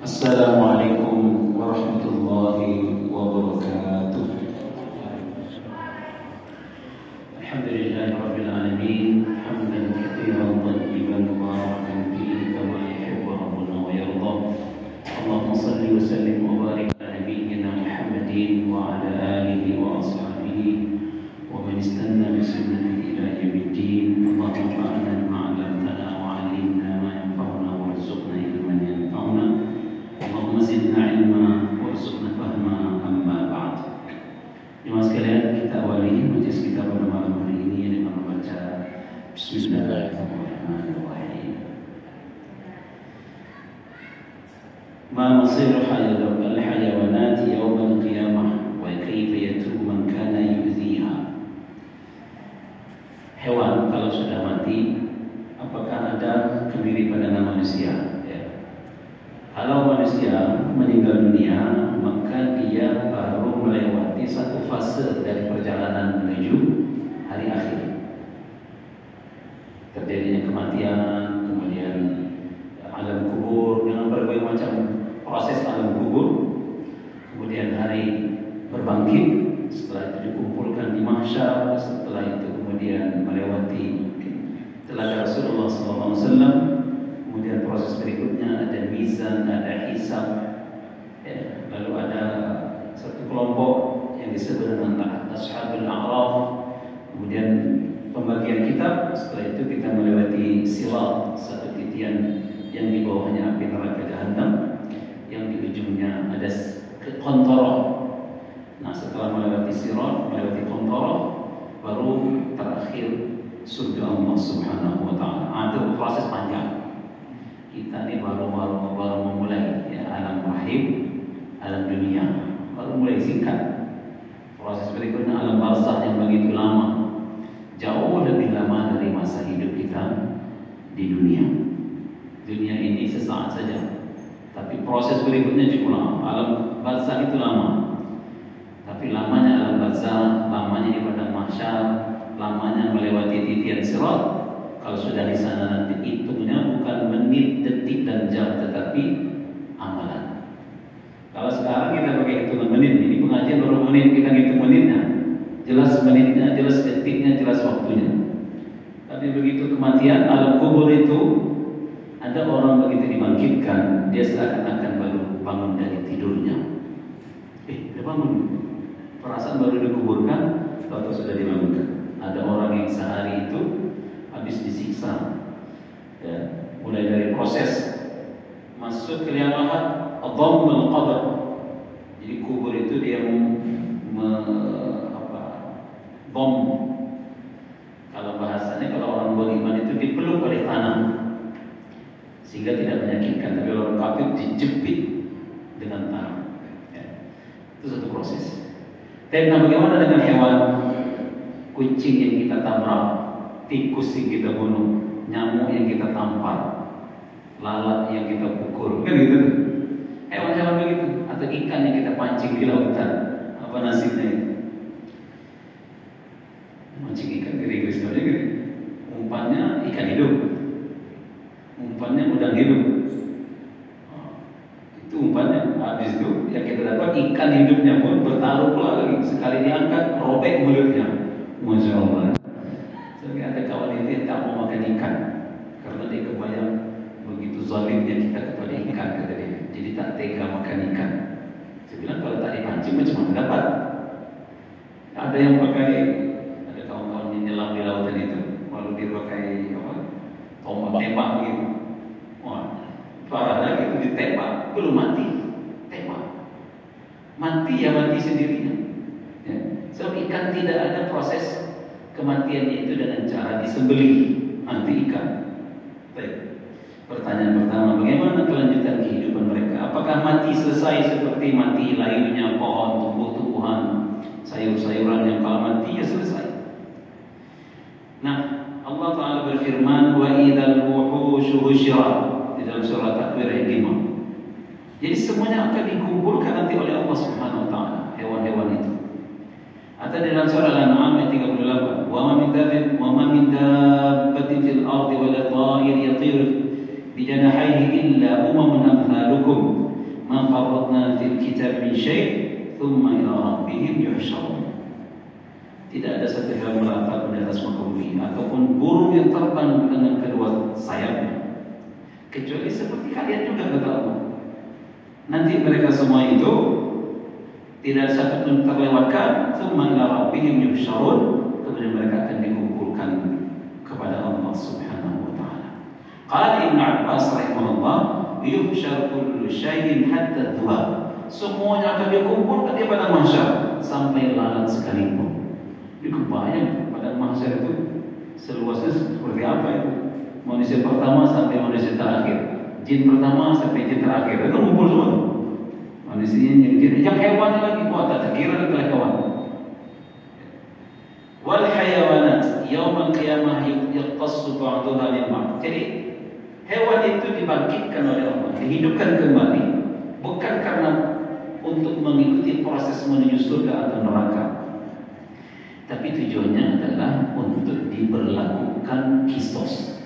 Assalamualaikum warahmatullahi wabarakatuh. Alhamdulillahirabbil alamin, hamdan katsiran thayyiban mubarakan fihi kama yuhibbu rabbuna wa yarda. Allahumma shalli wa sallim wa barik ala nabiyyina Muhammadin wa ala alihi wa ashabihi wa man istanna bi sunnatihi ila yaumiddin. Allahumma anfa'na bima 'allamtana wa 'allimna ma yanfa'una warzuqna ilman yanfa'una. Allahumma zidna ilma warzuqna fahma, amma ba'd. Jemaah sekalian, kita awali majelis kita pada malam hari ini dengan membaca Bismillahirrahmanirrahim. Ma masiru al-hayawanati yawmal qiyamah wa kaifa yatubu man kana yu'dhiha. Hewan kalau sudah mati, apakah ada kemiripan dengan manusia? Kalau manusia meninggal dunia, maka dia baru melewati satu fase dari perjalanan menuju hari akhir. Terjadinya kematian, kemudian alam kubur dengan berbagai macam proses alam kubur, kemudian hari berbangkit, setelah itu dikumpulkan di mahsyar, setelah itu kemudian melewati telaga Rasulullah SAW. Kemudian proses berikutnya ada mizan, ada hisab, ya. Lalu ada satu kelompok yang disebut dengan Ashabul A'raf. Kemudian pembagian kitab. Setelah itu kita melewati sirat, satu titian yang di bawahnya api neraka Jahannam, yang di ujungnya ada qantarah. Nah, setelah melewati sirat, melewati qantarah, baru terakhir surga Allah Subhanahu wa taala. Itu proses panjang. Kita ini baru memulai, ya, alam rahim, alam dunia, baru mulai singkat. Proses berikutnya alam barzakh yang begitu lama, jauh lebih lama dari masa hidup kita di dunia. Dunia ini sesaat saja, tapi proses berikutnya cukup lama. Alam barzakh itu lama, tapi lamanya alam barzakh, lamanya di padang mahsyar, lamanya melewati titian sirat. Kalau sudah di sana nanti hitungnya bukan menit, detik, dan jam, tetapi amalan. Kalau sekarang kita pakai hitungan menit, ini pengajian baru menit, kita hitung menitnya, jelas menitnya, jelas detiknya, jelas waktunya. Tapi begitu kematian, alam kubur itu, ada orang begitu dibangkitkan, dia seakan-akan baru bangun dari tidurnya. Dia bangun, perasaan baru dikuburkan, atau sudah dibangunkan. Ada orang yang sehari itu habis disiksa, ya, mulai dari proses masuk ke liang lahat, dhammul qabr. Jadi kubur itu dia bom. Kalau bahasanya, kalau orang beriman itu dipeluk oleh tanah sehingga tidak menyakitkan, tapi orang kafir dijepit dengan tanah, ya. Itu satu proses. Tapi bagaimana dengan hewan? Kucing yang kita tabrak, tikus yang kita bunuh, nyamuk yang kita tampar, lalat yang kita pukul, kan gitu. Hewan-hewan begitu, atau ikan yang kita pancing di lautan, apa nasibnya itu? Mancing ikan gede-gede sekali, gitu. Umpannya ikan hidup, umpannya udang hidup. Itu umpannya, habis itu yang kita dapat ikan hidupnya pun bertaruh pula lagi, sekali diangkat robek mulutnya. Masya Allah. Ada kawan itu yang tak mau makan ikan karena dia kebayang begitu zalimnya kita kepada ikan, kata dia. Jadi tak tega makan ikan. Saya bilang kalau tak dipancing macam mana dapat? Ada yang pakai, ada kawan-kawan yang nyelam di lautan itu, lalu dia pakai tombak tembak begitu. Wah, parah lagi itu ditembak, belum mati, tembak. Mati ya mati sendirinya. Ya. Sebab ikan tidak ada proses kematiannya itu dengan cara disembelih, mati ikan. Baik. Pertanyaan pertama, bagaimana kelanjutan kehidupan mereka? Apakah mati selesai seperti mati lahirnya pohon, tumbuh-tumbuhan, sayur-sayuran yang kalau mati ya selesai? Nah, Allah Ta'ala berfirman, wa idzal wuhushu husyirat, di dalam surah Takwir ayat 5. Jadi semuanya akan dikumpulkan nanti oleh Allah Subhanahu wa taala, hewan-hewan itu. Atau dalam surah Al-An'am ayat 38, wa ma min dabbatin fil ardi wala ta'ir yatir bi janahihi illa umamun amsalukum ma farratna fil kitab min syai' thumma ila rabbihim yuhsyarun. Tidak ada satu hewan melata di atas muka bumi ataupun burung yang terbang dengan kedua sayapnya, kecuali seperti kalian juga, kata Allah. Nanti mereka semua itu tidak satu pun terlewatkan. Thumma ila rabbihim yuhsyarun, kemudian mereka akan dikumpulkan kepada Allah Subhanahu wa taala. Qala Ibnu Abbas rahimahullah, yuhsyar kullu syai'in hatta dhubab. Semuanya akan dikumpulkan di padang mahsyar sampai lalat sekalipun. Kebayang padang mahsyar itu seluasnya seperti apa itu? Manusia pertama sampai manusia terakhir, jin pertama sampai jin terakhir, itu kumpul semua. Manusia yang jin, yang hewan lagi, wah tak terkira lagi kawan. Wal hayawanat yaumal qiyamah yaqtassu ba'daha min ba'd. Jadi hewan itu dibangkitkan oleh Allah, dihidupkan kembali, bukan karena untuk mengikuti proses menuju surga atau neraka, tapi tujuannya adalah untuk diberlakukan kisos,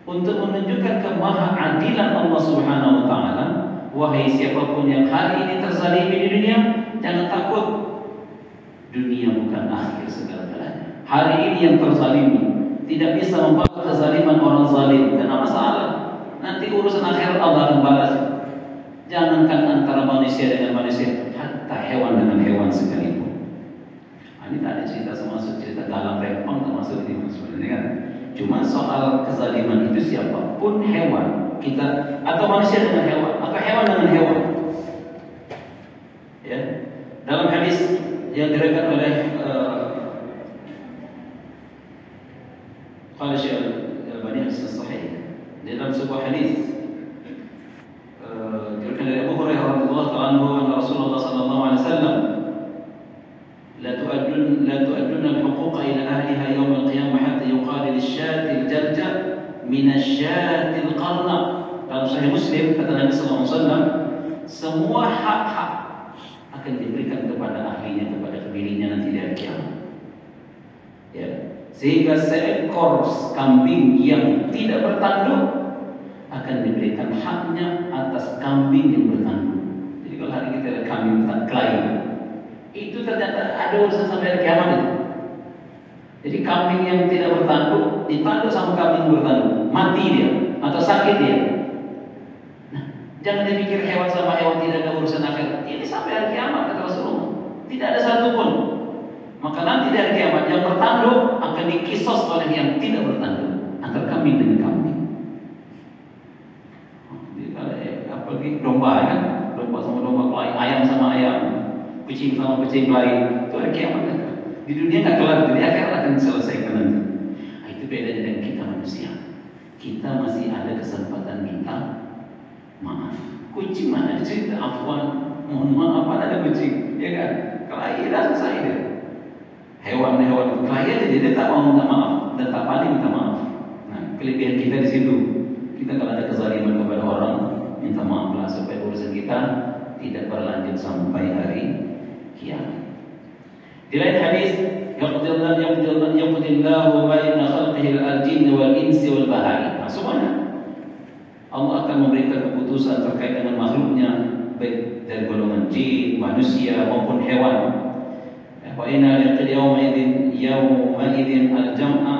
untuk menunjukkan kemahaadilan Allah Subhanahu wa taala. Wahai siapapun yang hari ini terzalimi di dunia, jangan takut. Dunia bukan akhir segala-galanya. Hari ini yang terzalimi tidak bisa membalas kezaliman orang zalim, tidak masalah. Nanti urusan akhirat Allah akan balas. Jangankan antara manusia dengan manusia, hatta hewan dengan hewan sekalipun. Ini tak ada cerita termasuk cerita dalam rempang termasuk ini sebenarnya kan. Cuma soal kezaliman itu siapapun hewan kita atau manusia dengan hewan atau hewan dengan hewan. Ya, dalam hadis yang diriwayatkan oleh qala Syekh Al-Albani as-Sahih, dalam sebuah hadis diriwayatkan dari Abu Hurairah radhiyallahu anhu anna Rasulullah sallallahu alaihi wasallam لا تؤدون الحقوق إلى أهلها يوم القيامة حتى يقال للشاة الجرجة من الشاة القرنة. Dalam Sahih Muslim kata Nabi sallallahu alaihi wasallam, semua hak-hak akan diberikan kepada ahlinya, kepada dirinya nanti di hari kiamat. Ya, sehingga seekor kambing yang tidak bertanduk akan diberikan haknya atas kambing yang bertanduk. Jadi kalau hari kita ada kambing bertanduk, itu ternyata ada urusan sampai hari kiamat itu. Jadi kambing yang tidak bertanduk ditanduk sama kambing bertanduk, mati dia atau sakit dia. Nah, jangan dipikir hewan sama hewan tidak ada urusan akhirat. Ini sampai hari kiamat kata Rasulullah. Tidak ada satupun. Maka nanti di hari kiamat yang bertanduk akan dikisos oleh yang tidak bertanduk, antara kambing dengan kambing. Apalagi domba kan, domba sama domba, ayam sama ayam, kucing sama kucing lain, itu hari kiamat kan? Di dunia nggak kelar, di akhirat akan diselesaikan nanti. Nah, itu beda dengan kita manusia. Kita masih ada kesempatan minta maaf. Kucing mana ada cerita afwan, mohon maaf, ada kucing, ya kan? Kelahi dah selesai dia. Hewan-hewan kelahi aja dia tak mau minta maaf dan tak pandai minta maaf. Nah, kelebihan kita di situ. Kita kalau ada kezaliman kepada orang, minta maaflah supaya urusan kita tidak berlanjut sampai hari kiamat. Di lain hadis, yaqdillahu baina khalqihi al-jinn wal insi wal bahari. Nah, semuanya Allah akan memberikan keputusan terkait dengan makhluknya, baik dari golongan jin, manusia maupun hewan. Wa inna yawma idin al-jam'a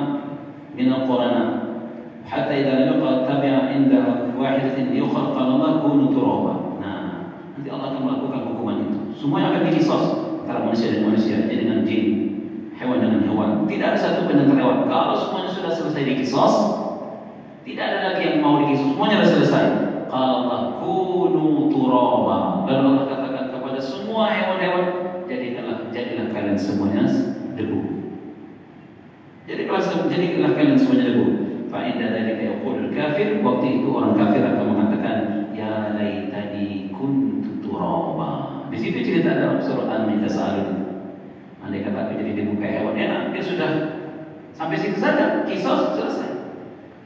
min al-qurana hatta idza laqa tabi'a inda wahidatin yukhalqa Allah kunu turaba. Nah, nanti Allah akan melakukan hukuman itu. Semuanya akan dikisos antara manusia dan manusia, jadi dengan jin, hewan dengan hewan. Tidak ada satu pun yang terlewat. Kalau semuanya sudah selesai dikisos, tidak ada lagi yang mau dikisos. Semuanya sudah selesai. Qala Allah kunu turaba. Lalu Allah katakan kepada semua hewan-hewan, jadilah kalian semuanya debu. Jadilah kalian semuanya debu. Fa inda dzalika yaqulul kafir, waktu itu orang kafir akan mengatakan, ya laitani kuntu turaba. Di situ cerita dalam surat An-Nisa. Andai kata aku jadi debu kayak hewan, enak. Dia sudah sampai situ saja, kisos selesai.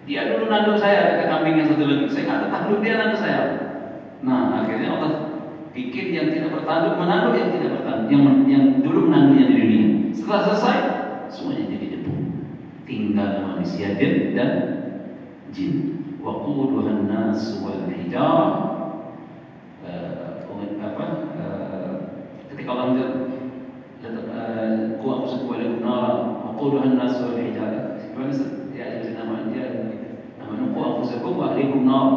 Dia dulu nanduk saya, kata kambing yang satu lagi, saya kata tanduk, dia nanduk saya. Nah, akhirnya Allah bikin yang tidak bertanduk menanduk yang tidak bertanduk, yang dulu menanduknya di dunia. Setelah selesai, semuanya jadi debu. Tinggal manusia dan jin. Wa quduhan nas wal hijarah ketika Allah ku aku sebuah nara aquluha an-nas wal hijarah. Gimana ya nama dia nama ku aku sebuah ahlikum nar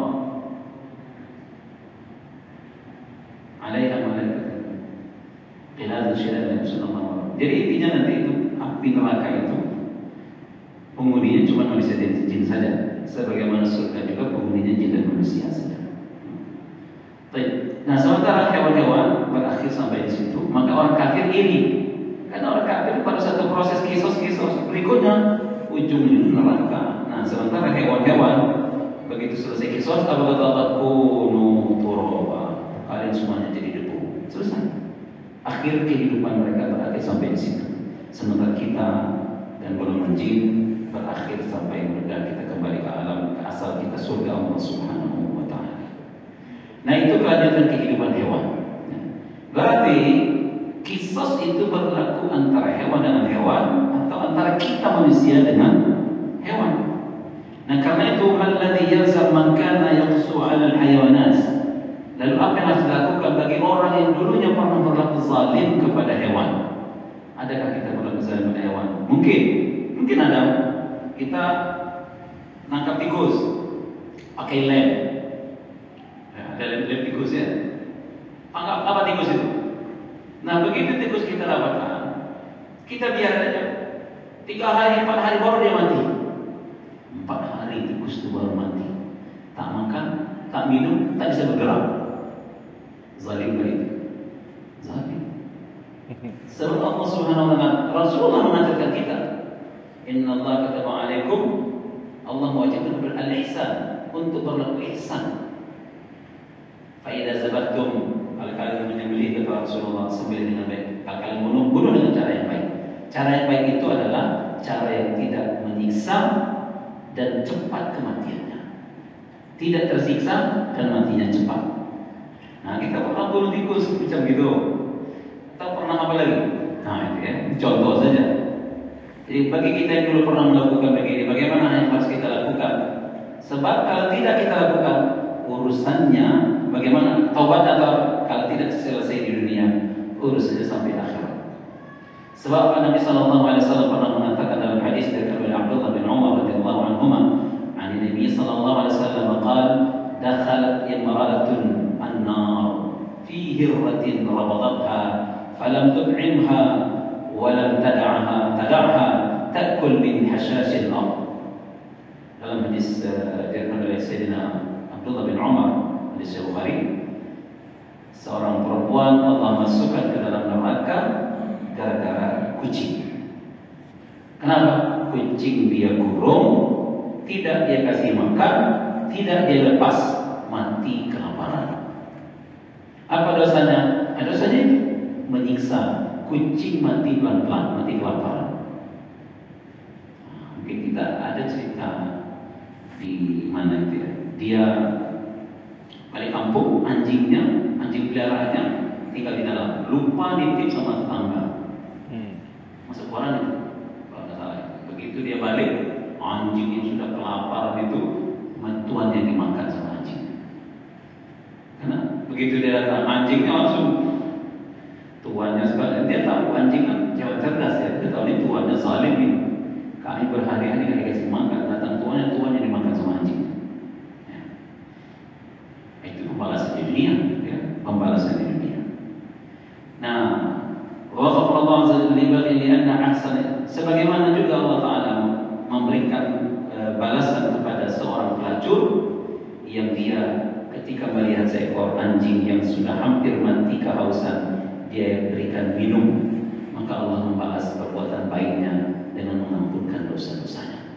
alaiha malaikatun qilad syadid sallallahu. Jadi intinya nanti itu api neraka itu penghuninya cuma manusia dan jin saja, sebagaimana surga juga penghuninya jin dan manusia saja. Baik. Nah, sementara hewan-hewan berakhir sampai di situ, maka orang kafir iri. Karena orang kafir pada satu proses kisos-kisos berikutnya ujungnya neraka. Nah, sementara hewan-hewan begitu selesai kisos, apa kata Allah? Kunu turaba. Kalian semuanya jadi debu. Selesai. Akhir kehidupan mereka berakhir sampai di situ. Sementara kita dan golongan jin berakhir sampai kita kembali ke alam ke asal kita, surga Allah Subhanahu wa taala. Nah, itu kelanjutan kehidupan hewan. Berarti kisos itu berlaku antara hewan dengan hewan atau antara kita manusia dengan hewan. Nah, karena itu alladzi yalzam man kana yaqsu 'ala al-hayawanat. Lalu apa yang harus dilakukan bagi orang yang dulunya pernah berlaku zalim kepada hewan? Adakah kita berlaku zalim kepada hewan? Mungkin ada. Kita nangkap tikus pakai lem. Ada lem tikus ya. Anggap apa tikus itu? Nah, begitu tikus kita dapatkan, kita biarkan aja. 3 hari, 4 hari baru dia mati. 4 hari tikus itu baru mati. Tak makan, tak minum, tak bisa bergerak. Zalim begitu. Zalim. Sebab Allah Subhanahu wa taala, Rasulullah mengajarkan kita, Inna Allah kataba alaikum, Allah mewajibkan al-ihsan, untuk berlaku ihsan. Fa idza zabahtum, kalau kalian menyembelih kepada Rasulullah, sembelih dengan baik. Kalau kalian bunuh dengan cara yang baik. Cara yang baik itu adalah cara yang tidak menyiksa dan cepat kematiannya. Tidak tersiksa dan matinya cepat. Nah, kita pernah bunuh tikus macam gitu. Atau pernah apa lagi? Nah, itu ya, contoh saja. Jadi bagi kita yang dulu pernah melakukan begini, bagaimana yang harus kita lakukan? Sebab kalau tidak kita lakukan, urusannya bagaimana? Taubat atau kalau tidak selesai di dunia, urusannya sampai akhirat. Sebab Nabi sallallahu alaihi wasallam pernah mengatakan dalam hadis dari Abdullah bin Umar radhiyallahu anhuma, an Nabi sallallahu alaihi wasallam qala, dakhalat imra'atun an-nar fi hirratin rabatatha falam tud'imha wa lam tad'aha ta'kul min hashash al-ard. Dalam hadis dari Sayyidina Abdullah bin Umar, hadis Bukhari, seorang perempuan Allah masukkan ke dalam neraka gara-gara kucing. Kenapa? Kucing dia kurung, tidak dia kasih makan, tidak dia lepas, mati kelaparan. Apa dosanya? Dosanya menyiksa. Kucing mati pelan-pelan, mati kelaparan. Mungkin kita ada cerita di mana itu ya. Dia balik kampung, anjing peliharaannya tinggal di dalam, lupa nitip sama tetangga. Masuk koran itu, kalau nggak salah. Begitu dia balik, anjing yang sudah kelaparan itu, tuannya dimakan sama anjing. Karena begitu dia datang, anjingnya langsung tuannya sekalian. Dia tahu anjing kan jauh cerdas ya, dia tahu ini tuannya zalim ini. Kami berhari-hari nggak dikasih makan, datang tuannya dimakan sama anjing. Ya. Itu pembalasan di dunia, ya. Pembalasan di dunia. Nah, waqafallahu azza wa jalla lianna ahsan, sebagaimana juga Allah Taala memberikan balasan kepada seorang pelacur yang dia ketika melihat seekor anjing yang sudah hampir mati kehausan, dia berikan minum, maka Allah membalas perbuatan baiknya dengan mengampunkan dosa-dosanya.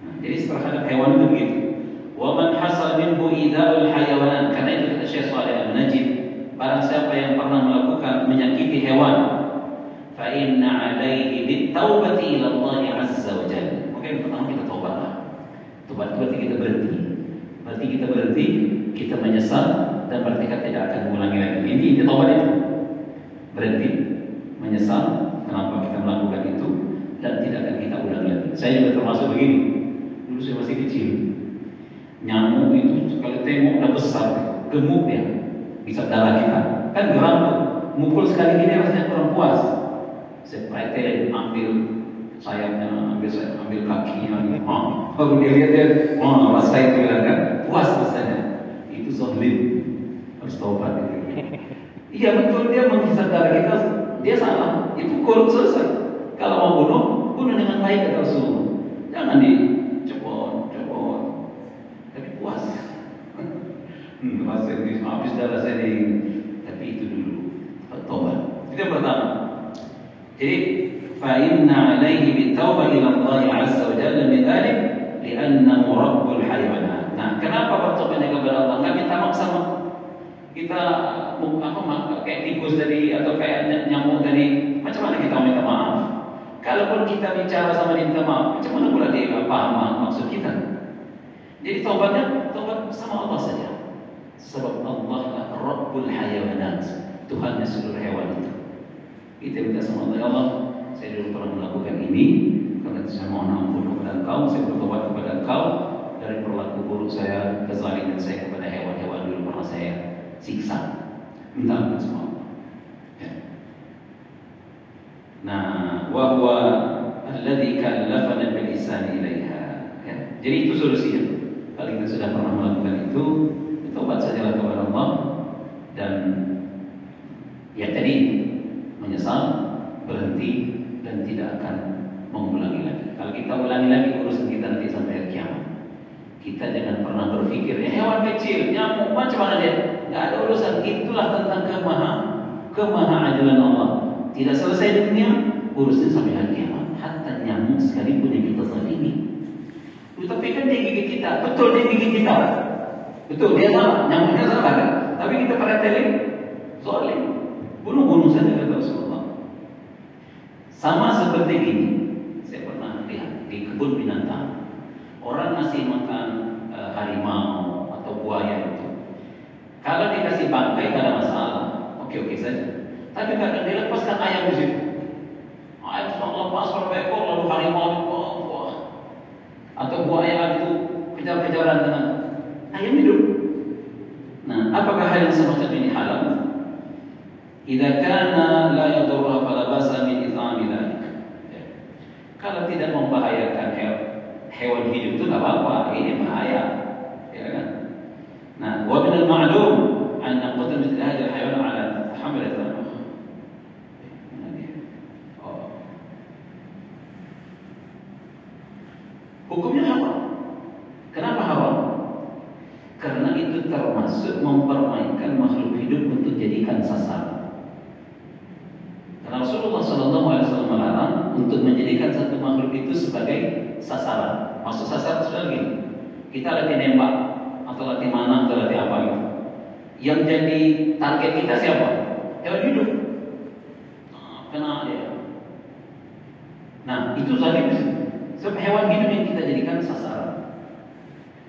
Nah, jadi terhadap hewan itu begitu. Wa man hasal minhu ida'ul hayawan, karena itu kata Syekh Shalih Al-Najib, barang siapa yang pernah melakukan menyakiti hewan, fa inna alaihi bit-taubati ila Allah azza wa jalla. Mungkin pertama kita taubatlah. Taubat berarti kita berhenti. Berarti kita berhenti, kita menyesal, dan berarti kita tidak akan mengulangi lagi. Ini taubat itu. Berhenti, menyesal kenapa kita melakukan itu, dan tidak akan kita ulangi lagi. Saya juga termasuk begini. Dulu saya masih kecil, nyamuk itu sekali tembok udah besar, gemuk dia, bisa darah kita, kan geram tuh. mukul sekali gini rasanya kurang puas. Saya pretelin, ambil sayapnya, ambil kakinya, baru dia lihat dia, rasa itu bilang kan, puas rasanya. Itu zalim, harus taubat itu. Iya betul, dia menghisap darah kita, dia salah, dipukul selesai. Kalau mau bunuh dengan baik kata Rasulullah. Jangan dicepot, tapi puas. Rasa ini habis darah saya tapi itu dulu taubat. Itu yang pertama. Jadi فإن عليه بالتوبة إلى الله عز وجل من ذلك لأنه رب الحيوانات. Nah, kenapa bertobatnya kepada Allah? Nggak minta maksa kita kayak tikus tadi atau kayak nyamuk tadi. Macam mana kita minta maaf? Kalaupun kita bicara sama dia minta maaf, macam mana pula dia paham maksud kita? Jadi taubat sama Allah saja. Sebab Allah lah Rabbul Hayawanat, Tuhannya seluruh hewan itu. Kita minta sama Allah, ya Allah, saya dulu pernah melakukan ini, karena saya mohon ampun kepada Engkau, saya bertobat kepada Engkau dari perilaku buruk saya, kezaliman saya kepada hewan-hewan dulu pernah saya siksa. Minta ampun sama Allah. Ya. Nah, wa huwa alladzi kallafana bil ihsani ilaiha. Ya. Jadi itu solusinya. Kalau kita sudah pernah melakukan itu, tobat sajalah kepada Allah dan ya tadi menyesal, berhenti dan tidak akan mengulangi lagi. Kalau kita ulangi lagi urusan kita nanti sampai hari kiamat. Kita jangan pernah berpikir hewan kecil, nyamuk macam mana dia? Tidak ada urusan. Itulah tentang kemaha-ajalan Allah. Tidak selesai di dunia, urusan sampai hari kiamat. Hatta nyamuk sekalipun yang kita zalimi. Tapi kan dia gigit kita, betul dia gigit kita. Betul, dia salah, nyamuknya salah kan? Tapi kita pretelin, zalim, bunuh saja kata Rasulullah. Sama seperti ini, saya pernah lihat di kebun binatang, orang masih makan harimau atau buaya itu. Kalau dikasih bangkai tidak ada masalah, oke saja. Tapi kadang dilepaskan ayam di situ, ayam sudah lepas berapa ekor lalu harimau itu, atau buaya itu kejar-kejaran dengan ayam hidup. Nah, apakah hal yang semacam ini halal? Idza kana la yadurru fala basa min ithami dzalik. Kalau tidak membahayakan hewan hidup itu enggak apa-apa, ini bahaya. Ya kan? Nah, wa min al-ma'lum anna qatl mithl hadha al-hayawan 'ala hamalat hukumnya haram. Kenapa haram? Karena itu termasuk mempermainkan makhluk hidup untuk jadikan sasaran. Karena Rasulullah SAW melarang untuk menjadikan satu makhluk itu sebagai sasaran. Maksud sasaran sebenarnya gini, kita lagi nembak atau lagi mana atau lagi apa gitu. Yang jadi target kita siapa? Hewan hidup. Kena dia. Nah, itu zalim. Sebab hewan hidup yang kita jadikan sasaran.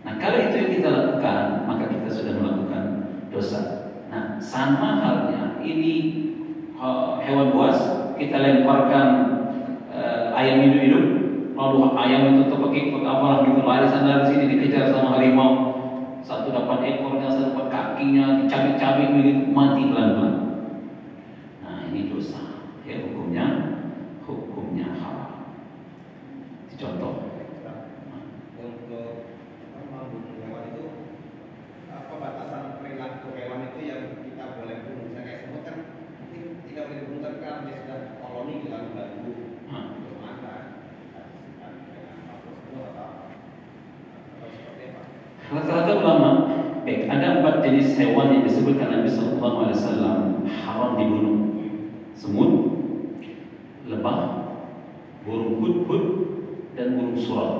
Nah, kalau itu yang kita lakukan, maka kita sudah melakukan dosa. Nah, sama halnya ini hewan buas, kita lemparkan ayam hidup-hidup, lalu ayam itu terpekik apa gitu lari sana sini dikejar sama harimau. Satu dapat ekornya, satu dapat kakinya, dicabik-cabik begitu, mati pelan-pelan. Nah, ini dosa. Ya, hukumnya haram. Contoh. Untuk membunuh hewan itu apa batasan perilaku hewan itu yang kita boleh bunuh? Misalnya kayak semut kan mungkin tidak boleh dibunuh tapi karena dia sudah koloni di dalam bambu untuk makan. Rata-rata ulama, ada 4 jenis hewan yang disebutkan Nabi Sallallahu Alaihi Wasallam haram dibunuh: semut, lebah, burung hudhud, dan burung surau.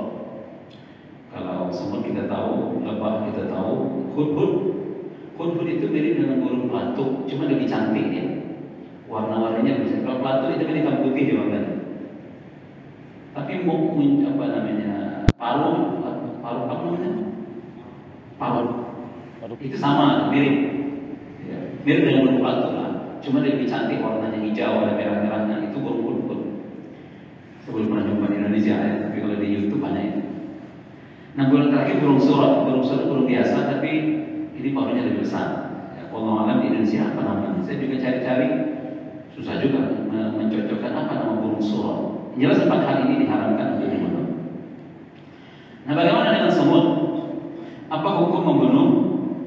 Kalau semut kita tahu, lebah kita tahu, hudhud itu mirip dengan burung pelatuk, cuma lebih cantik dia. Warna-warnanya bisa. Kalau pelatuk itu kan hitam putih dia warnanya. Tapi apa namanya? Paru apa namanya? Paru. Itu sama, mirip. Ya, mirip dengan burung pelatuk lah. Cuma lebih cantik warnanya hijau, ada merah-merahnya. Itu burung hudhud. Sebelum pernah jumpa di Indonesia ya, tapi kalau di YouTube banyak itu. Nah, burung terakhir burung surau burung biasa, tapi ini paruhnya lebih besar. Ya. wallahu alam di Indonesia apa namanya. Saya juga cari-cari, susah juga mencocokkan apa nama burung surau. Jelas 4 hal ini diharamkan untuk dibunuh. Nah, bagaimana dengan semut? Apa hukum membunuh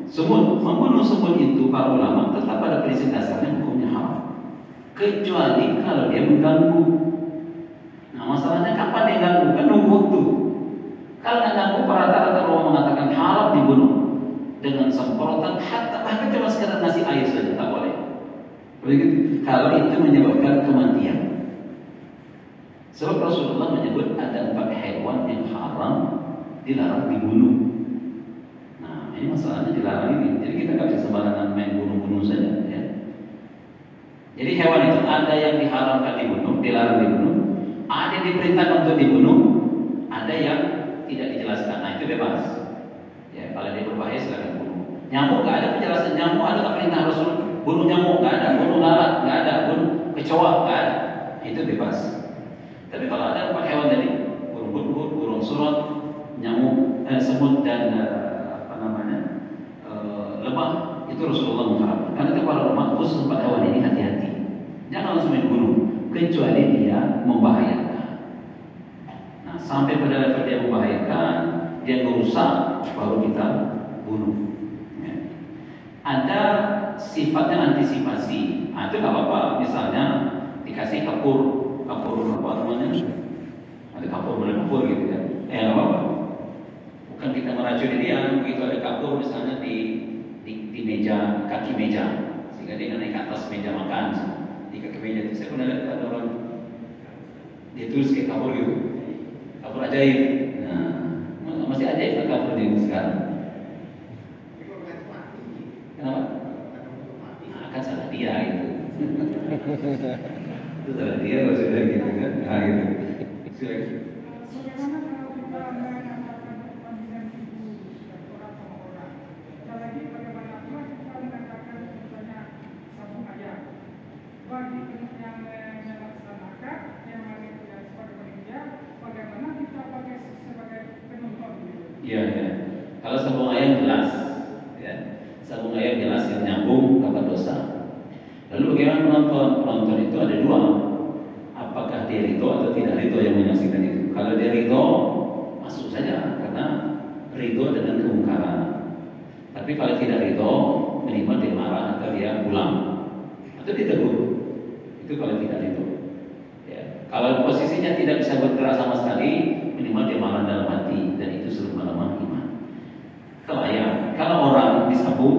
semut? Membunuh semut itu para ulama tetap pada prinsip dasarnya hukumnya haram, kecuali kalau dia mengganggu. Nah, masalahnya kapan dia ganggu? Kan nunggu waktu. Kalau nggak ganggu, rata-rata ulama mengatakan haram dibunuh dengan semprotan, bahkan cuma sekedar ngasih air saja tak boleh. Begitu. Kalau itu menyebabkan kematian. Sebab Rasulullah menyebut ada 4 hewan yang haram dilarang dibunuh. Nah, ini masalahnya dilarang ini. Jadi kita nggak bisa sembarangan main bunuh-bunuh saja. Ya. Jadi hewan itu ada yang diharamkan dibunuh, dilarang dibunuh, ada yang diperintahkan untuk dibunuh, ada yang tidak dijelaskan. Nah, itu bebas. Ya, kalau dia berbahaya silakan bunuh. Nyamuk nggak ada penjelasan. Nyamuk ada perintah Rasul bunuh nyamuk, nggak ada. Bunuh lalat nggak ada. Bunuh kecoa nggak ada. Itu bebas. Tapi kalau ada 4 hewan tadi, burung surut, nyamuk, semut dan lebah, itu Rasulullah mengharamkan. Karena itu para ulama khusus 4 hewan ini hati-hati. Jangan langsung dibunuh, kecuali dia membahayakan. Nah, sampai pada level dia membahayakan, dia merusak, baru kita bunuh. Ya. Ada sifatnya antisipasi. Nah, itu nggak apa-apa. Misalnya dikasih kapur apa namanya? Ada kapur berkapur gitu ya. Nggak apa-apa. Bukan kita meracuni dia, begitu ada kapur misalnya di meja, kaki meja, sehingga dia naik ke atas meja makan. Di kaki meja itu saya pernah lihat ada orang dia tulis kayak kapur gitu, kapur ajaib. Nah, masih ajaib kan kapur di sekarang. Kenapa? Nah, kan salah dia itu. Itu salah dia kalau sudah gitu kan. Nah, gitu. Bagaimana kalau kita mengatakan pemanggilan ibu orang sama orang? Apalagi bagaimana pula kita mengatakan misalnya sabung ayam bagi yang melaksanakan yang sebagai panitia, bagaimana kita pakai sebagai penonton? Iya. Kalau sabung ayam jelas, ya. Sabung ayam jelas yang nyambung kapan dosa. Lalu bagaimana penonton? Penonton itu ada 2. Apakah dia ridho atau tidak ridho yang menyaksikan itu? Kalau dia ridho, masuk saja karena ridho dengan kemungkaran. Tapi kalau tidak ridho, minimal dia marah atau dia pulang atau ditegur. Itu kalau tidak ridho. Ya. Kalau posisinya tidak bisa bergerak sama sekali, minimal dia marah dalam hati, dan itu sudah melemah iman. Kalau orang disabung,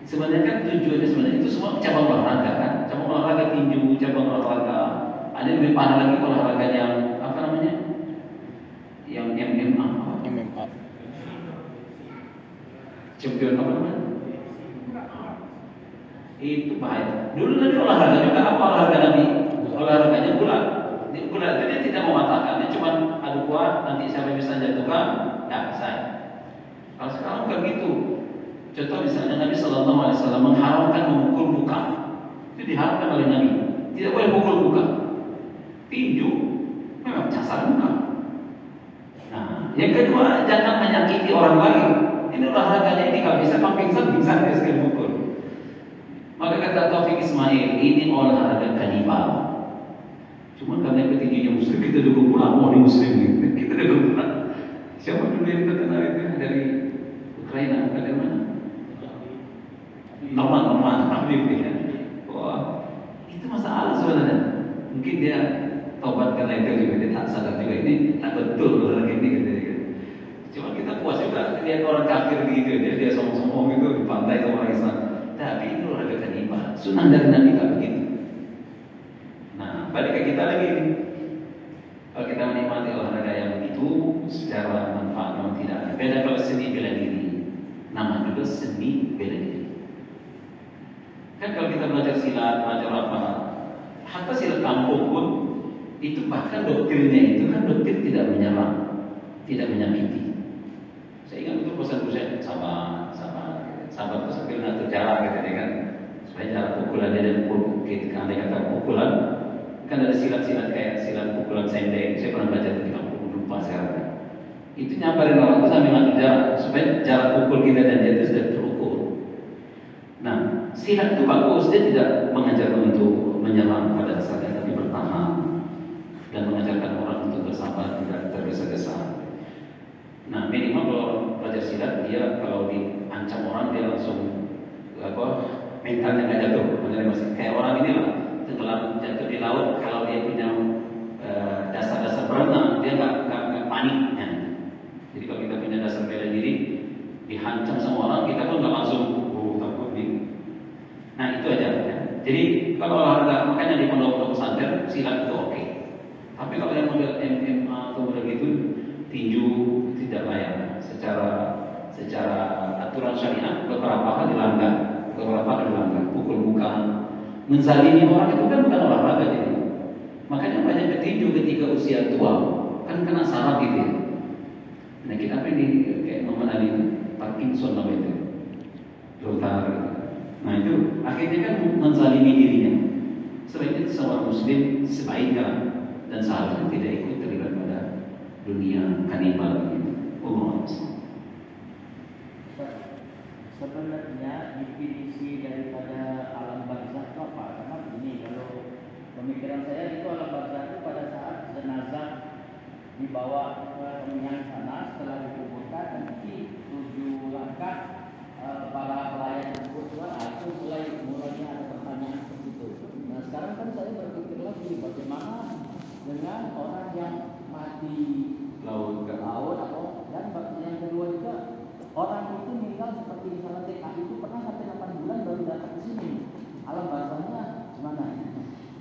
sebenarnya kan tujuannya sebenarnya itu semua cabang olahraga kan, cabang olahraga tinju, cabang olahraga. Ada yang lebih parah lagi olahraga yang apa namanya? Yang MMA. Champion apa namanya? Itu bahaya. Dulu Nabi olahraga juga apa olahraga Nabi? Olahraganya gulat. Gulat itu dia tidak mematahkan, dia cuma adu kuat, nanti siapa yang bisa jatuhkan, saya. Kalau sekarang bukan gitu. Contoh misalnya Nabi Sallallahu Alaihi Wasallam mengharamkan memukul muka. Itu diharamkan oleh Nabi. Tidak boleh pukul muka. Tinju memang casar muka. Nah, yang kedua, jangan menyakiti orang lain. Ini olahraganya ini kalau bisa pingsan dia sekali pukul. Maka kata Taufik Ismail, ini olahraga kanibal. Cuma karena ketingginya muslim, kita dukung pulang, ini muslim gitu. Kita dukung pulang. Siapa dulu yang terkenal itu dari Ukraina, bukan dari mana? Norman Habib ya. Wah, itu masalah sebenarnya. Mungkin dia tobat karena itu juga dia tak sadar juga ini tak betul olahraga ini gitu. Cuma kita puas juga lihat orang kafir begitu dia sombong-sombong gitu di pantai sama orang Islam. Tapi itu olahraga kanibal. Sunnah dari Nabi tak begitu. Nah, balik ke kita lagi ini. Kalau kita menikmati olahraga yang itu secara manfaat memang tidak ada. Beda kalau seni bela diri. Nama juga seni bela diri. Kan kalau kita belajar silat, belajar apa, hatta silat kampung pun itu bahkan doktrinnya itu kan doktrin tidak menyerang, tidak menyakiti. Saya ingat itu pesan saya sabar sambil ngatur jarak gitu kan, supaya jarak pukulan dia dan ketika anda kata pukulan kan ada silat-silat kayak silat pukulan sendek. Saya pernah belajar di kampung, lupa sekarang. Itu nyamperin orang itu sambil ngatur jarak supaya jarak pukul kita dan dia itu sudah terukur. silat itu bagus, dia tidak mengajarkan untuk menyerang pada dasarnya, tapi bertahan dan mengajarkan orang untuk bersabar, tidak tergesa-gesa. Nah, minimal kalau belajar silat, dia kalau diancam orang dia langsung mentalnya nggak jatuh. Makanya masih kayak orang ini lah, tenggelam jatuh di laut, kalau dia punya dasar-dasar berenang, dia nggak panik. Ya. Jadi kalau kita punya dasar bela diri, dihancam sama orang, kita pun nggak langsung takut nih. Nah itu aja. Ya. Jadi kalau olahraga, makanya di pondok pesantren silat itu oke. Tapi kalau yang model MMA atau model gitu, tinju tidak layak. Secara aturan syariat beberapa hal dilanggar, pukul muka, menzalimi orang itu kan bukan olahraga jadi. Makanya banyak petinju ketika usia tua kan kena saraf gitu ya. Nah kita apa ini kayak Muhammad Ali Parkinson namanya itu, Lothar. Nah itu akhirnya kan menzalimi dirinya. Sebaiknya seorang Muslim sebaiknya dan seharusnya tidak ikut terlibat pada dunia kanibal gitu. Allah. Sebenarnya definisi daripada alam barzakh itu apa? Karena begini, kalau pemikiran saya itu alam barzakh itu pada saat jenazah dibawa ke yang sana setelah dikuburkan, nanti 7 langkah para pelayan tersebut itu mulainya ada pertanyaan seperti itu. Nah sekarang kan saya berpikir lagi bagaimana dengan orang yang mati laut atau dan yang kedua juga orang itu meninggal seperti misalnya TKI itu pernah sampai 8 bulan baru datang ke sini. Alam barzahnya gimana?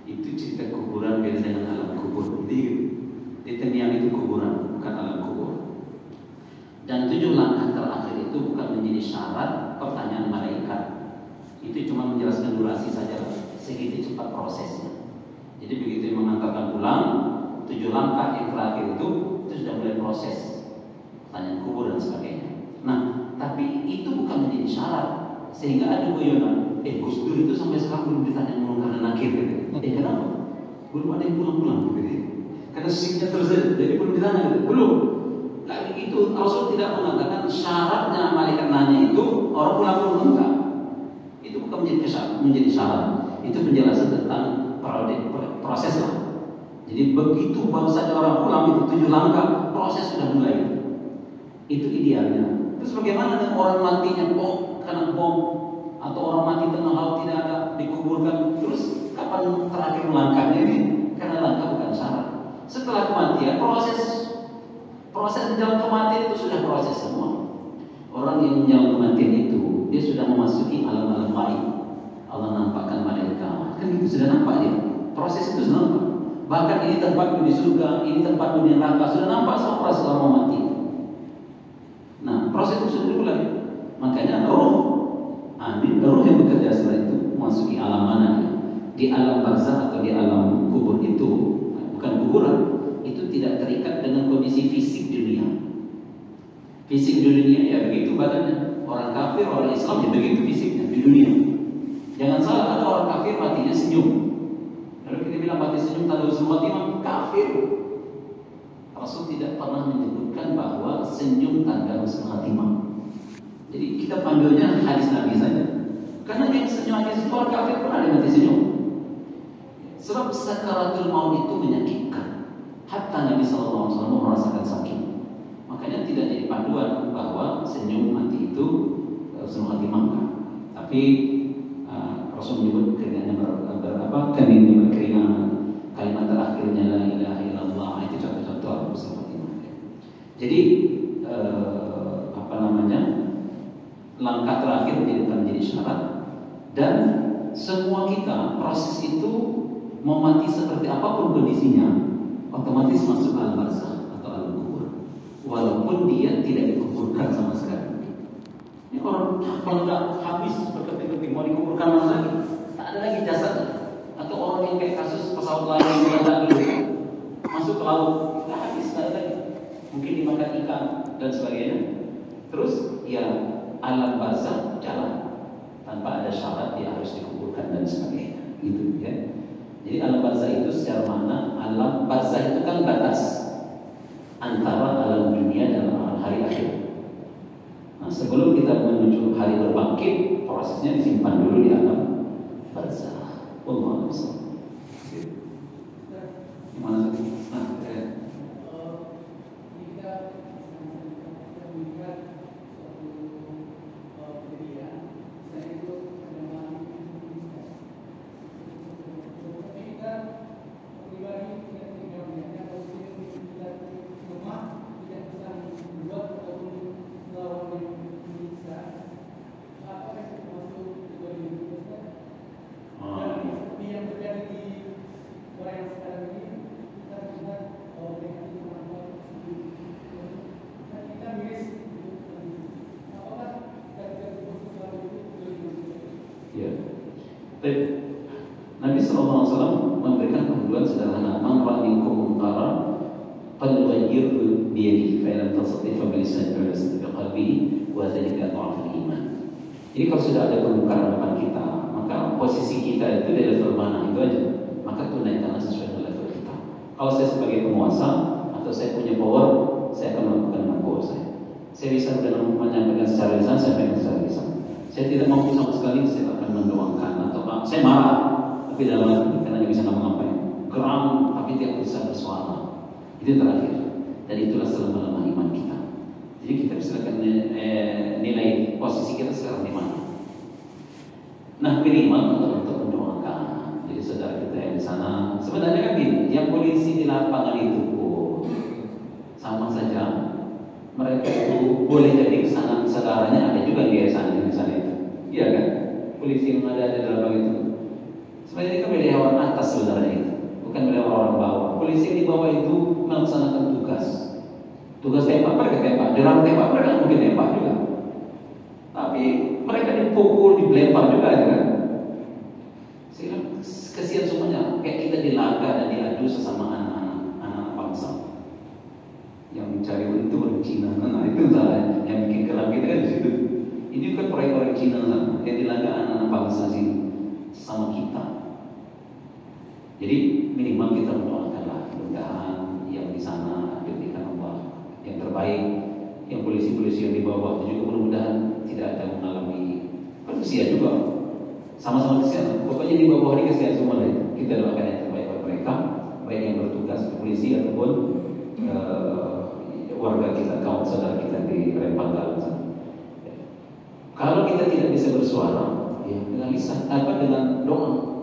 Itu cerita kuburan beda dengan alam kubur. Di teniang itu kuburan, bukan alam kubur. Dan 7 langkah terakhir itu bukan menjadi syarat pertanyaan malaikat. Itu cuma menjelaskan durasi saja, segitu cepat prosesnya. Jadi begitu mengantarkan pulang, 7 langkah yang terakhir itu sudah mulai proses pertanyaan kubur dan sebagainya. Nah, tapi itu bukan menjadi syarat. Sehingga ada guyonan, Gus Dur itu sampai sekarang belum ditanya Munkar dan Nakir gitu. Kenapa? Belum ada yang pulang-pulang gitu. Karena sisiknya terus saja, jadi belum ditanya gitu. Belum. Lagi itu Rasul tidak mengatakan syaratnya malaikat nanya itu orang pulang-pulang, enggak. Itu bukan menjadi syarat. Itu penjelasan tentang proses lah. Jadi begitu baru saja orang pulang itu 7 langkah, proses sudah mulai. Itu idealnya. Terus bagaimana dengan orang matinya kena bom atau orang mati tengah laut tidak ada dikuburkan? Terus kapan terakhir langkahnya ini? Karena langkah bukan syarat. Setelah kematian proses menjelang kematian itu sudah proses semua. Orang yang menjelang kematian itu dia sudah memasuki alam-alam lain. Allah nampakkan malaikat. Kan itu sudah nampak dia. Proses itu sudah nampak. Bahkan ini tempatmu di surga, ini tempatmu di neraka, sudah nampak semua proses orang mau mati. Nah, proses itu sudah dimulai. Makanya roh yang bekerja setelah itu memasuki alam mana? Di alam barzakh atau di alam kubur itu, bukan kuburan, itu tidak terikat dengan kondisi fisik dunia. Fisik dunia ya begitu badannya. Orang kafir, orang Islam ya begitu fisiknya di dunia. Jangan salah, ada orang kafir matinya senyum. Lalu kita bilang mati senyum tanda husnul khatimah, kafir. Rasul tidak pernah menyebutkan bahwa senyum tanda husnul khatimah. Jadi kita panggilnya hadis Nabi saja. Karena yang senyum hadis itu orang kafir pun ada mati senyum. Sebab sakaratul maut itu menyakitkan. Hatta Nabi SAW merasakan sakit. Makanya tidak jadi panduan bahwa senyum mati itu husnul khatimah. Tapi Rasul menyebut keringatnya berkeringat, kalimat terakhirnya la ilaha illallah, itu contoh-contoh husnul khatimah. Jadi langkah terakhir menjadi syarat, dan semua kita proses itu mau mati seperti apapun kondisinya otomatis masuk alam barzakh atau alam kubur, walaupun dia tidak dikuburkan sama sekali. Ini orang kalau sudah habis berkeping-keping mau dikuburkan mana lagi? Tak ada lagi jasad. Atau orang yang kayak kasus pesawat lain yang meledak dulu masuk ke laut, sudah habis, tak ada lagi. Mungkin dimakan ikan dan sebagainya. Terus ya alam barzakh jalan tanpa ada syarat dia harus dikuburkan dan sebagainya. Gitu ya. Jadi alam barzakh itu secara makna, alam barzakh itu kan batas antara alam dunia dan alam hari akhir. Nah, sebelum kita menuju hari berbangkit, prosesnya disimpan dulu di alam barzah. Wallahu a'lam. Gimana tadi? Nah, Nabi SAW memberikan panduan sederhana, man ra'a minkum munkaran falyughayyirhu biyadihi fa in lam tastati' fa bilisanihi wa la yastati' biqalbihi wa dzalika dha'ful iman. Jadi kalau sudah ada kemungkaran depan kita, maka posisi kita itu di level mana itu aja, maka tunaikanlah sesuai dengan level kita. Kalau saya sebagai penguasa atau saya punya power, saya akan melakukan dengan power saya. Saya bisa dengan menyampaikan secara lisan, saya sampaikan secara lisan. Saya tidak mampu sama sekali, saya akan mendoakan atau saya marah, tapi dalam hati karena dia bisa ngapa-ngapain, geram tapi tidak bisa bersuara. Itu terakhir, dan itulah selama-lama iman kita. Jadi kita bisa nilai posisi kita sekarang di mana. Nah, minimal untuk mendoakan. Jadi saudara kita yang di sana, sebenarnya kan gini, yang polisi di lapangan itu pun sama saja. Mereka itu boleh jadi kesalahan saudaranya ada juga di sana itu, iya kan? Polisi yang ada di dalam itu. Sebenarnya itu milik hewan atas sebenarnya itu, bukan milik orang bawah. Polisi yang di bawah itu melaksanakan tugas tembak, mereka tembak, derang tembak, mereka mungkin tembak juga. Tapi mereka dipukul, dilempar juga, kan? Sehingga kesian semuanya, kayak kita dilaga dan diadu sesama anak bangsa yang mencari untung orang Cina. Nah itu salah yang bikin kelam kita kan di situ. Ini kan proyek orang Cina sama yang dilaga anak bangsa sini sama kita. Jadi minimal kita mendoakanlah, mudah-mudahan yang di sana diberikan Allah yang terbaik, yang polisi-polisi yang di bawah itu juga mudah-mudahan tidak ada mengalami kesian juga, sama-sama kesian. Pokoknya di bawah ini kesian semua lah. Kita doakan yang terbaik buat mereka, baik yang bertugas di polisi ataupun warga kita, kaum saudara kita di Rempang dalam sana. Kalau kita tidak bisa bersuara, ya dengan lisan, dengan doa,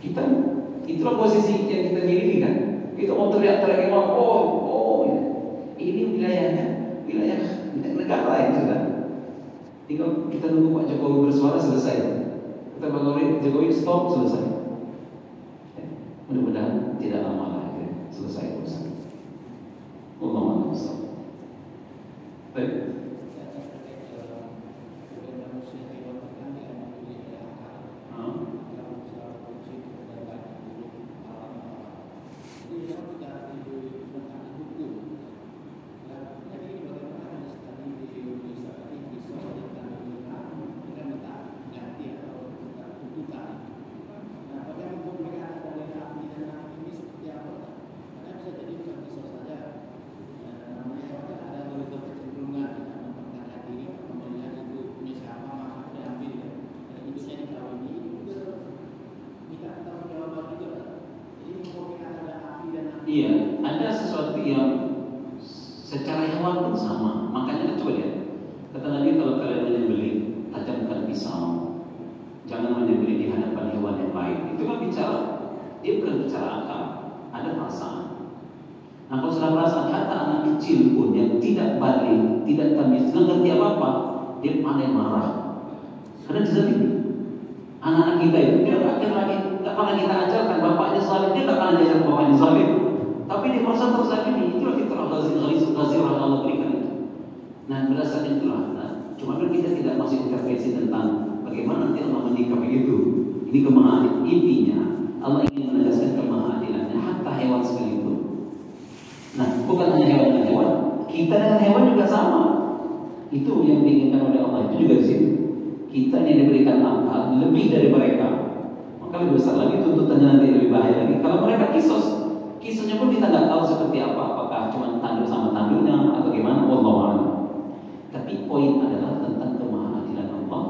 kita itulah posisi yang kita miliki kan. Kita mau teriak-teriak, ini wilayah negara yang sudah. Tinggal kita nunggu Pak Jokowi bersuara selesai. Kita bangun Jokowi stop selesai. Mudah-mudahan tidak lama lagi selesai urusan. Allah SWT. Baik. Iya, ada sesuatu yang secara hewan pun sama. Makanya coba lihat. Kata Nabi, kalau kalian menyembelih, tajamkan pisau. Jangan menyembelih di hadapan hewan yang lain. Itu kan bicara, dia bukan bicara akal, ada perasaan. Nah, kalau sudah perasaan, kata anak kecil pun yang tidak balik, tidak tamis, tidak ngerti apa-apa, dia paling marah. Karena dizalimi. Anak-anak kita itu dia nggak pernah kita ajarkan bapaknya zalim, dia nggak pernah diajarkan bapaknya zalim. Tapi dia merasa terzalimi, itulah fitrah ghazirah Allah berikan itu. Nah, berdasarkan itulah. Cuma kan kita tidak masih intervensi tentang bagaimana nanti Allah menyikapi itu. Ini kemahaadilan. Intinya Allah ingin menegaskan kemahaadilannya hatta hewan sekalipun. Nah, bukan hanya hewan dengan hewan, kita dengan hewan juga sama. Itu yang diinginkan oleh Allah. Itu juga di sini. Kita yang diberikan akal lebih dari mereka. Maka lebih besar lagi tuntutannya, nanti lebih bahaya lagi. Kalau mereka kisahnya pun kita nggak tahu seperti apa, apakah cuma tanduk sama tanduknya atau gimana, wallahu a'lam. Tapi Tapi poin adalah tentang kemahaadilan Allah.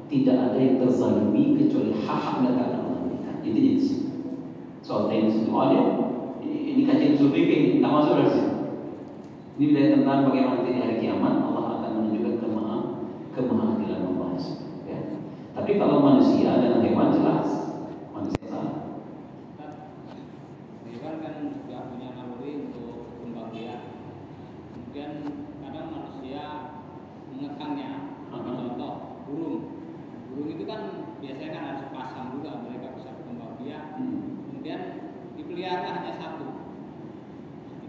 Tidak ada yang terzalimi kecuali hak-hak mereka akan Allah berikan. Intinya di sini. Soal teknis itu ada. Ini kajian usul fikih, tak masuk dari sini. Ini bila tentang bagaimana nanti di hari kiamat Allah akan menunjukkan kemahaadilan Allah. Ya. Tapi kalau manusia dan hewan jelas manusia salah. Hewan kan juga punya naluri untuk berkembang biak. Kemudian kadang manusia mengekannya. Contoh burung. Burung itu kan biasanya kan harus pasang juga mereka bisa berkembang biak. Kemudian dipelihara hanya satu,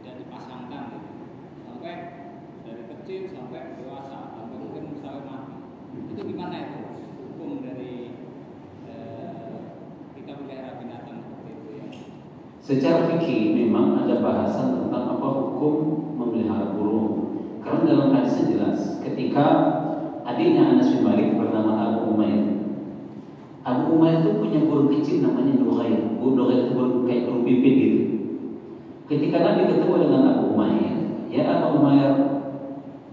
tidak dipasangkan gitu. Sampai dari kecil sampai dewasa, sampai mungkin sampai mati. Itu gimana itu hukum dari kita pelihara binatang seperti itu ya? Secara fikih memang ada bahasan tentang apa hukum memelihara burung. Karena dalam hadisnya jelas, ketika adiknya Anas bin Malik bernama Abu Umair. Abu Umair itu punya burung kecil namanya Nughair. Burung Nughair itu burung kayak burung pipit gitu. Ketika Nabi ketemu dengan Abu Umair, ya Abu Umair,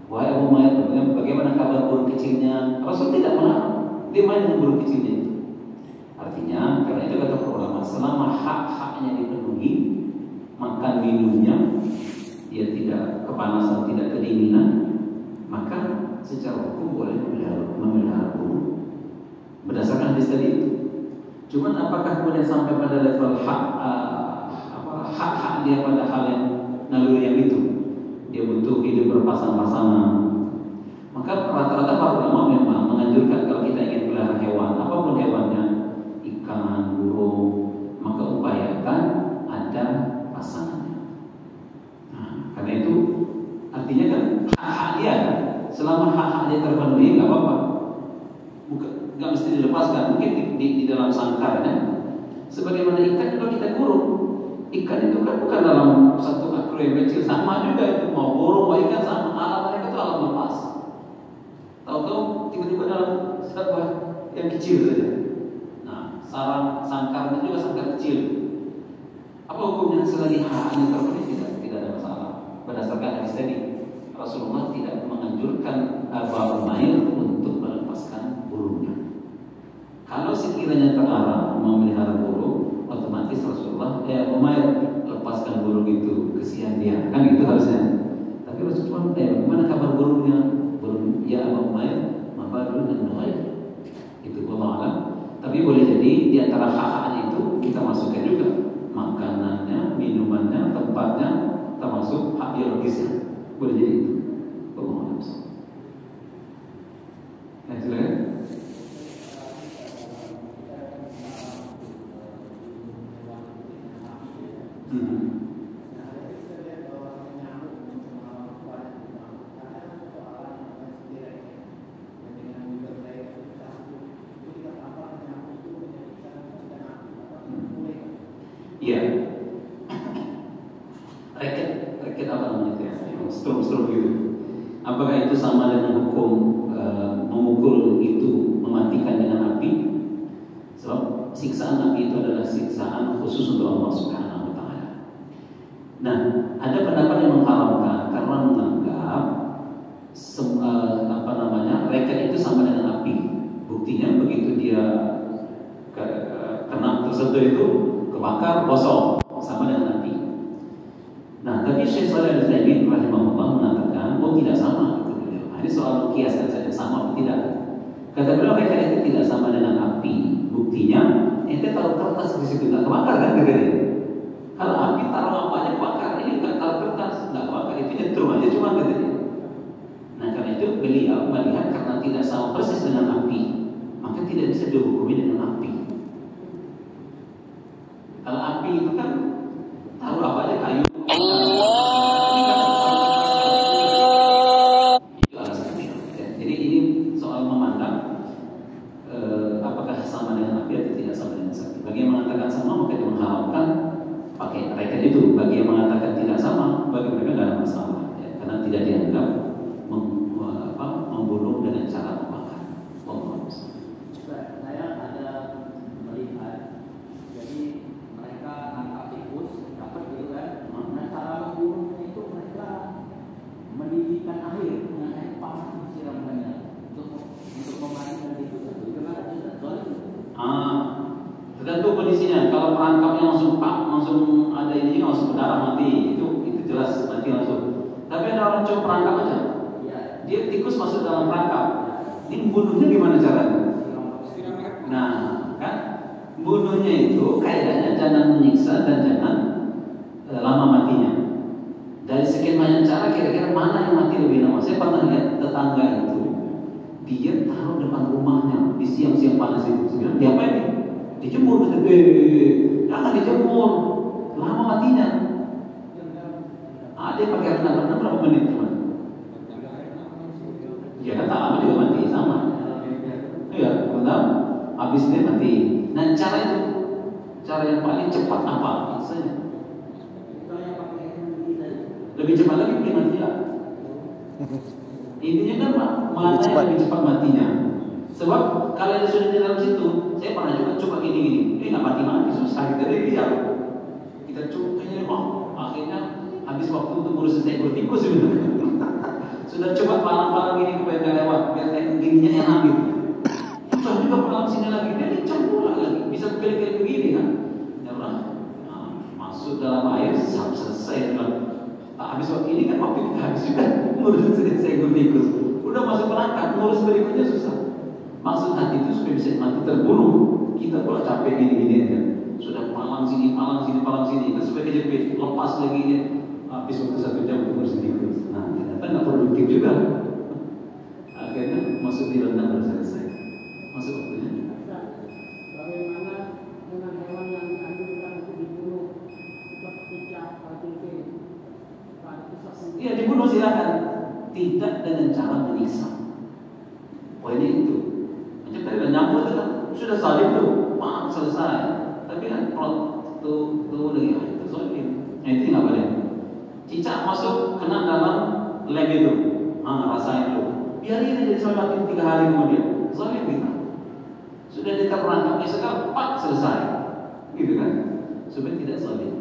wahai Abu Umair, bagaimana kabar burung kecilnya? Rasul tidak melarang, dia main dengan burung kecilnya itu. Artinya, karena itu kata para ulama, selama hak-haknya dipenuhi, makan minumnya, dia tidak kepanasan, tidak kedinginan, maka secara hukum boleh memelihara burung berdasarkan hadis tadi itu. Cuman apakah kemudian sampai pada level hak dia pada hal yang naluri yang itu, dia butuh hidup berpasang-pasangan, maka rata-rata para ulama memang menganjurkan kalau kita ingin pelihara hewan, apapun hewannya, ikan, burung, maka upayakan ada pasangannya. Nah, karena itu artinya kan hak-hak dia kan, selama hak-hak dia terpenuhi nggak apa-apa, nggak mesti dilepaskan. Mungkin di dalam sangkar kan, sebagaimana ikan kalau kita kurung, ikan itu kan bukan dalam satu akuarium kecil, sama juga itu, mau burung mau ikan sama, alam mereka itu alam lepas. Tahu-tahu tiba-tiba dalam satu yang kecil saja. Nah, sarang sangkarnya juga sangkar kecil. Apa hukumnya selagi haknya terpenuhi? Tidak ada masalah. Berdasarkan hadis tadi, Rasulullah tidak menganjurkan Abu Umair untuk melepaskan burungnya. Kalau sekiranya terlarang memelihara burung, otomatis Rasulullah Abu Umair lepaskan burung itu, kesian dia, kan itu harusnya. Tapi Rasulullah bagaimana kabar burungnya? Burung ya Abu Umair mabadun dan Nughair. Itu Allah alam. Tapi boleh jadi di antara hak-haknya itu kita masukkan juga makanannya, minumannya, tempatnya, termasuk hak biologisnya. Boleh jadi itu. Allah alam. Nah, silakan. Iya. Raket apa namanya itu ya? Strum gitu. Apakah itu sama dengan hukum memukul itu mematikan dengan api? Sebab siksaan api itu adalah siksaan khusus untuk Allah Subhanahu wa taala. Nah, ada pendapat yang mengharamkan karena menganggap raket itu sama dengan api. Buktinya begitu dia kena tersentuh itu kebakar, kosong, sama dengan api. Nah, tapi Syekh Shalih Al-Utsaimin rahimahullah mengatakan, tidak sama gitu beliau. Ini soal kiasan saja, sama atau tidak. Kata beliau, mereka itu tidak sama dengan api. Buktinya, ente taruh kertas di situ nggak kebakar kan, kata dia. Kalau api taruh apa aja kebakar, ini nggak taruh kertas nggak kebakar, itu nyetrum aja cuma kata dia. Nah, karena itu beliau melihat karena tidak sama persis dengan api, maka tidak bisa dihukumi dengan api. Kalau api itu kan taruh apa aja, kayu. Itu alasannya. Jadi ini soal memandang apakah sama dengan api atau tidak sama dengan api. Bagi yang mengatakan sama maka dia mengharamkan pakai raket itu. Bagi yang mengatakan tidak sama, bagi mereka tidak ada masalah, ya, karena tidak dianggap membunuh dengan cara membakar. Saya ada melihat, jadi mereka nangkap tikus, dapat gitu kan. Nah, cara membunuhnya itu mereka mendidihkan air dengan air panas kondisinya. Kalau perangkapnya langsung ada ini langsung berdarah mati, itu jelas mati langsung. Tapi ada orang coba perangkap aja, dia tikus masuk dalam perangkap. Ini bunuhnya gimana caranya? Nah, kan bunuhnya itu kaidahnya jangan menyiksa dan jangan lama matinya. Dari sekian banyak cara, kira-kira mana yang mati lebih lama? Saya pernah lihat tetangga itu, dia taruh depan rumahnya di siang-siang panas itu. Saya bilang, diapain nih? Dijemur. Jangan dijemur, lama matinya. Dia pakai rendam berapa menit cuma? Ya kan tak lama juga mati, sama. Iya, rendam, habis dia mati. Nah, cara yang paling cepat apa? Misalnya lebih cepat lagi mungkin matinya. Intinya kan mana yang lebih cepat matinya. Sebab kalian sudah di dalam situ, saya pernah juga coba gini. Ini nggak mati susah kita diam. Kita coba ini akhirnya habis waktu untuk ngurus seekor tikus sebenarnya. Sudah coba palang-palang ini supaya nggak lewat, biar kayak gininya enak gitu. Susah juga palang sini lagi, dia dicampur lagi, bisa klik-klik begini kan? Ya udah, masuk dalam air, selesai. Habis waktu ini kan waktu kita habis juga ngurus seekor tikus. Udah masuk perangkap, ngurus berikutnya susah. Maksud hati itu supaya bisa mati terbunuh. Kita pula capek gini-gini aja. Sudah palang sini, kan supaya kejepit, lepas lagi ya. Habis waktu 1 jam untuk ngurus tikus. Nah, ternyata nggak produktif juga. Akhirnya masuk di rendang dan selesai. Masuk waktunya. Bagaimana dengan hewan yang dianjurkan untuk dibunuh seperti cicak atau kucing? Iya, dibunuh silakan. Tidak dengan cara menyiksa. Poinnya itu. Macam tadi nyamuk itu kan sudah zalim tuh, selesai. Tapi kan plot tuh lagi itu zalim. Nah, itu nggak boleh. Cicak masuk kena dalam lem itu, rasain itu. Biarin aja diselamatkan 3 hari kemudian. Zalim kita. Sudah kita perangkapnya sekarang, selesai. Gitu kan? Supaya tidak zalim.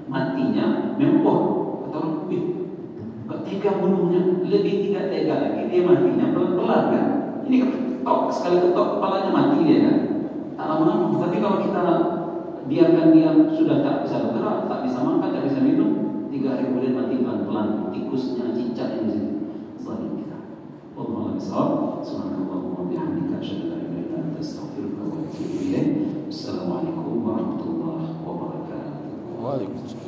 Matinya memang atau gak tega bunuhnya, lebih tidak tega lagi dia matinya pelan-pelan kan. Ini ketok, sekali ketok kepalanya mati dia kan. Tak lama-lama. Tapi kalau kita biarkan dia sudah tak bisa bergerak, tak bisa makan, tak bisa minum, 3 hari kemudian mati pelan-pelan. Tikusnya, cicak yang di sini. Zalim kita. Wallahu a'lam bishawab. Subhanallah wa bihamdika asyhadu an la ilaha illa anta astaghfiruka wa atubu ilaik. Assalamualaikum warahmatullahi wabarakatuh. Waalaikumsalam.